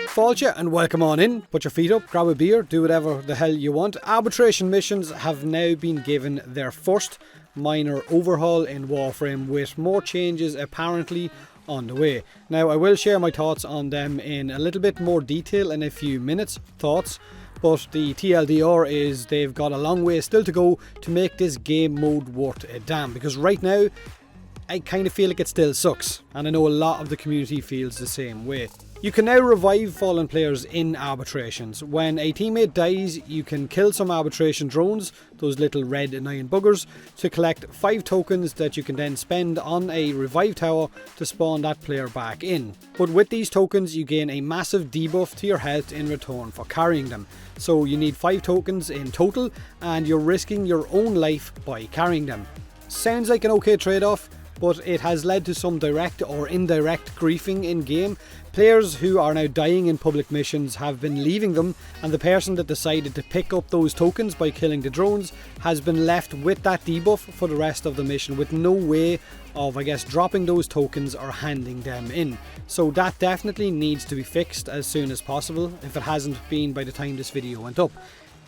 Falcha and welcome on in, put your feet up, grab a beer, do whatever the hell you want. Arbitration missions have now been given their first minor overhaul in Warframe, with more changes apparently on the way. Now I will share my thoughts on them in a little bit more detail in a few minutes, but the TLDR is they've got a long way still to go to make this game mode worth a damn, because right now I kind of feel like it still sucks, and I know a lot of the community feels the same way. You can now revive fallen players in arbitrations. When a teammate dies, you can kill some arbitration drones, those little red annoying buggers, to collect 5 tokens that you can then spend on a revive tower to spawn that player back in. But with these tokens you gain a massive debuff to your health in return for carrying them. So you need 5 tokens in total, and you're risking your own life by carrying them. Sounds like an okay trade-off, but it has led to some direct or indirect griefing in game. Players who are now dying in public missions have been leaving them, and the person that decided to pick up those tokens by killing the drones has been left with that debuff for the rest of the mission, with no way of, I guess, dropping those tokens or handing them in. So that definitely needs to be fixed as soon as possible, if it hasn't been by the time this video went up.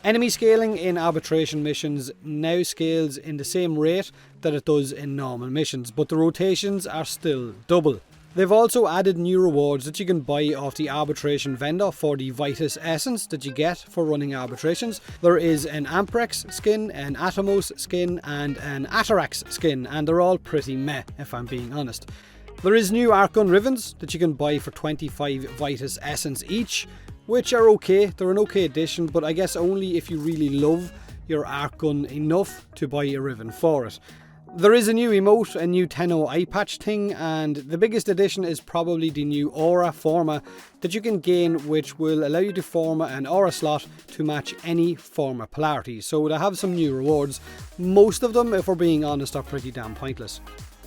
Enemy scaling in arbitration missions now scales in the same rate that it does in normal missions, but the rotations are still double. They've also added new rewards that you can buy off the arbitration vendor for the Vitus essence that you get for running arbitrations. There is an Amprex skin, an Atomos skin and an Atarax skin, and they're all pretty meh if I'm being honest. There is new arc gun ribbons that you can buy for 25 Vitus essence each, which are okay. They're an okay addition, but I guess only if you really love your arc gun enough to buy a ribbon for it. There is a new emote, a new Tenno eye patch thing, and the biggest addition is probably the new aura forma that you can gain, which will allow you to forma an aura slot to match any forma polarity. So they have some new rewards. Most of them, if we're being honest, are pretty damn pointless.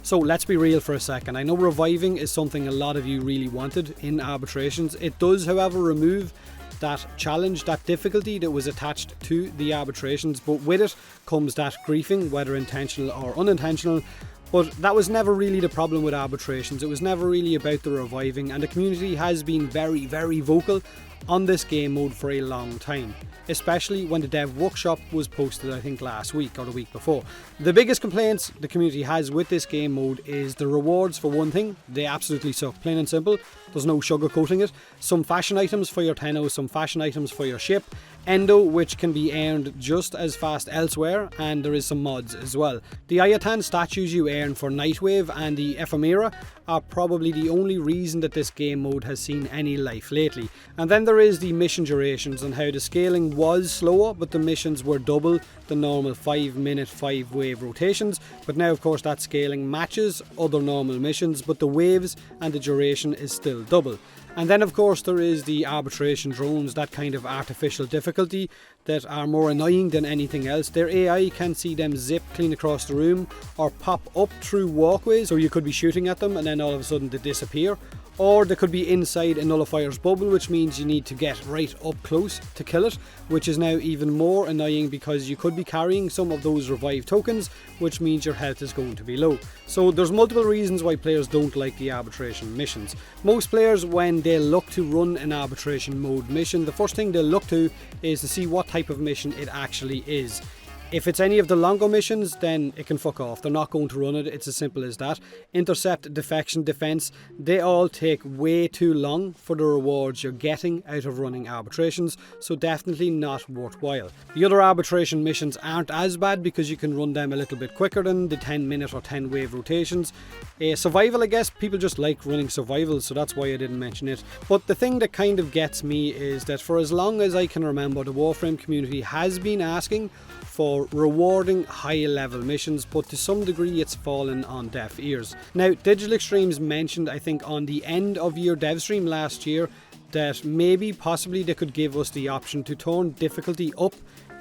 So let's be real for a second. I know reviving is something a lot of you really wanted in arbitrations. It does, however, remove that challenge, that difficulty that was attached to the arbitrations, but with it comes that griefing, whether intentional or unintentional. But that was never really the problem with arbitrations. It was never really about the reviving, and the community has been very, very vocal on this game mode for a long time, especially when the dev workshop was posted, I think last week or the week before. The biggest complaints the community has with this game mode is the rewards. For one thing, they absolutely suck, plain and simple. There's no sugarcoating it. Some fashion items for your Tenno, some fashion items for your ship, Endo, which can be earned just as fast elsewhere, and there is some mods as well. The Ayatan statues you earn for Nightwave and the Ephemera are probably the only reason that this game mode has seen any life lately. And then there is the mission durations and how the scaling was slower, but the missions were double the normal 5-minute 5-wave rotations. But now of course that scaling matches other normal missions, but the waves and the duration is still double. And then of course there is the arbitration drones, that kind of artificial difficulty that are more annoying than anything else. Their AI can see them zip clean across the room or pop up through walkways, so you could be shooting at them and then all of a sudden they disappear. Or they could be inside a nullifier's bubble, which means you need to get right up close to kill it, which is now even more annoying because you could be carrying some of those revive tokens, which means your health is going to be low. So there's multiple reasons why players don't like the arbitration missions. Most players, when they look to run an arbitration mode mission, the first thing they'll look to is to see what type of mission it actually is. If it's any of the longer missions, then it can fuck off. They're not going to run it. It's as simple as that. Intercept, defection, defense, they all take way too long for the rewards you're getting out of running arbitrations, so definitely not worthwhile. The other arbitration missions aren't as bad because you can run them a little bit quicker than the 10-minute or 10-wave rotations. Survival, I guess, people just like running survival, so that's why I didn't mention it. But the thing that kind of gets me is that for as long as I can remember, the Warframe community has been asking for rewarding high level missions, but to some degree it's fallen on deaf ears. Now, Digital Extremes mentioned, I think on the end of year dev stream last year, that maybe possibly they could give us the option to turn difficulty up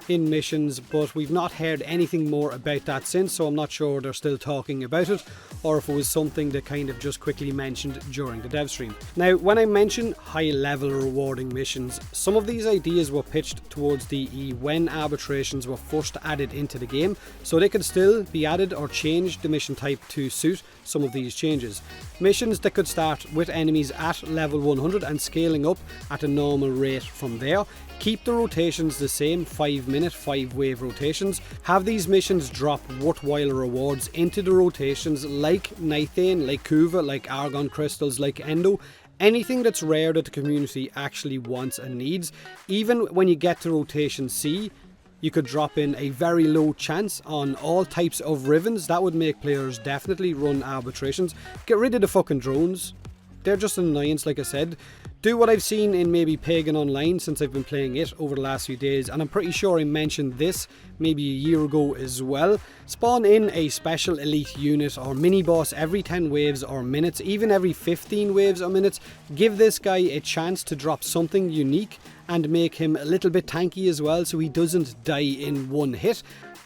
in missions, but we've not heard anything more about that since, so I'm not sure they're still talking about it or if it was something they kind of just quickly mentioned during the dev stream. Now, when I mention high level rewarding missions, some of these ideas were pitched towards DE when arbitrations were first added into the game, so they could still be added or change the mission type to suit some of these changes. Missions that could start with enemies at level 100 and scaling up at a normal rate from there. Keep the rotations the same, 5-minute, 5-wave rotations. Have these missions drop worthwhile rewards into the rotations like Nithane, like Kuva, like Argon Crystals, like Endo. Anything that's rare that the community actually wants and needs. Even when you get to rotation C, you could drop in a very low chance on all types of Rivens. That would make players definitely run arbitrations. Get rid of the fucking drones. They're just an annoyance, like I said. Do what I've seen in maybe Pagan Online since I've been playing it over the last few days, and I'm pretty sure I mentioned this maybe a year ago as well. Spawn in a special elite unit or mini boss every 10 waves or minutes, even every 15 waves or minutes. Give this guy a chance to drop something unique and make him a little bit tanky as well so he doesn't die in one hit.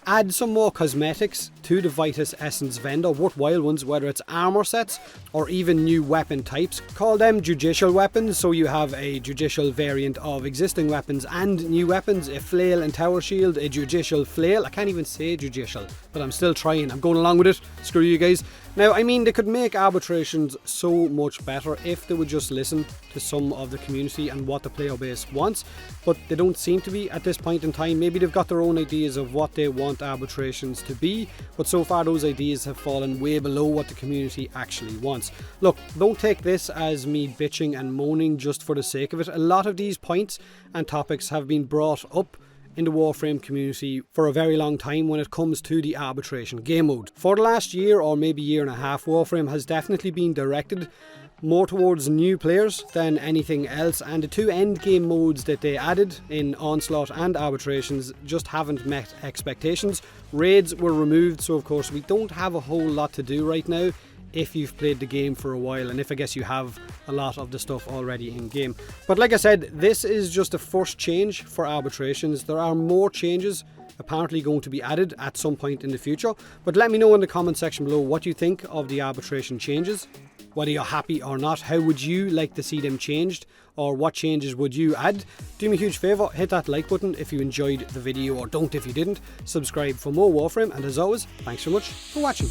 Add some more cosmetics to the Vitus Essence vendor, worthwhile ones, whether it's armor sets or even new weapon types. Call them judicial weapons, so you have a judicial variant of existing weapons and new weapons, a flail and tower shield, a judicial flail. I can't even say judicial, but I'm still trying. I'm going along with it. Screw you guys. Now, I mean, they could make arbitrations so much better if they would just listen to some of the community and what the player base wants, but they don't seem to be at this point in time. Maybe they've got their own ideas of what they want arbitrations to be, but so far those ideas have fallen way below what the community actually wants. Look, don't take this as me bitching and moaning just for the sake of it. A lot of these points and topics have been brought up in the Warframe community for a very long time when it comes to the arbitration game mode. For the last year or maybe year and a half, Warframe has definitely been directed more towards new players than anything else, and the two end game modes that they added in Onslaught and Arbitrations just haven't met expectations. Raids were removed, so of course we don't have a whole lot to do right now if you've played the game for a while, and if I guess you have a lot of the stuff already in game. But like I said, this is just the first change for arbitrations. There are more changes apparently going to be added at some point in the future, but let me know in the comment section below what you think of the arbitration changes. Whether you're happy or not, how would you like to see them changed, or what changes would you add? Do me a huge favour, hit that like button if you enjoyed the video, or don't if you didn't. Subscribe for more Warframe, and as always, thanks so much for watching.